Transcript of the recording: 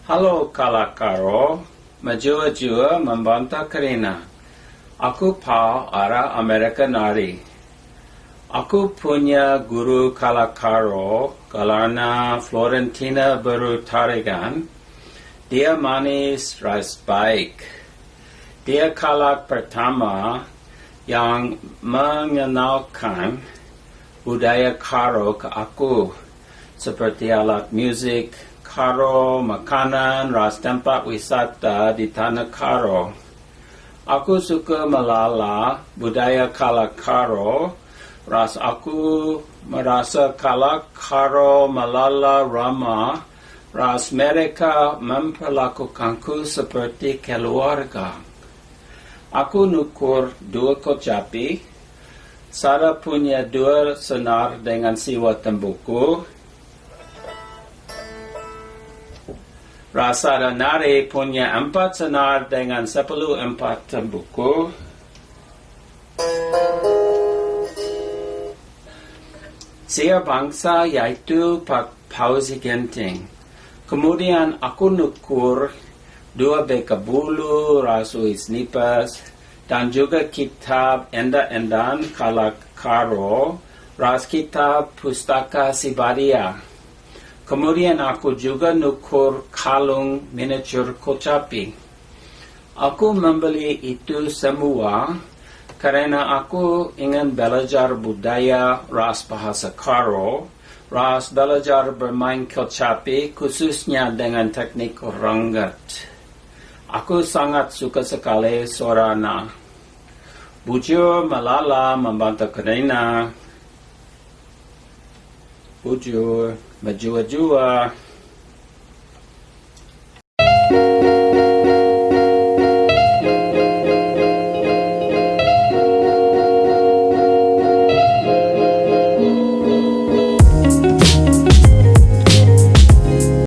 Halo Karo, majua-jua membantah kerana aku pau arah Amerika nari. Aku punya guru Karo kerana Florentina baru tarikan. Dia manis ras baik. Dia kalak pertama yang mengenalkan budaya Karo ke aku, seperti alat musik Karo, makanan, ras tempat wisata di tanah Karo. Aku suka melala budaya Karo, ras aku merasa Karo melala ramah, ras mereka memperlakukanku seperti keluarga. Aku nukur 2 kocapi, Sarah punya 2 senar dengan siwa tembuku, Rasa Nari punya 4 senar dengan 10 tembuku. Sia bangsa yaitu Pausi Genting. Kemudian aku nukur 2 beka bulu, rasu isnipas, dan juga kitab Enda-Endan Karo, ras kitab Pustaka Sibadia. Kemudian aku juga nukur kalung miniatur kocapi. Aku membeli itu semua kerana aku ingin belajar budaya ras bahasa Karo, ras belajar bermain kocapi khususnya dengan teknik ranggat. Aku sangat suka sekali suaranya. Bujur melala membantah kerana. Bujur, majua-jua.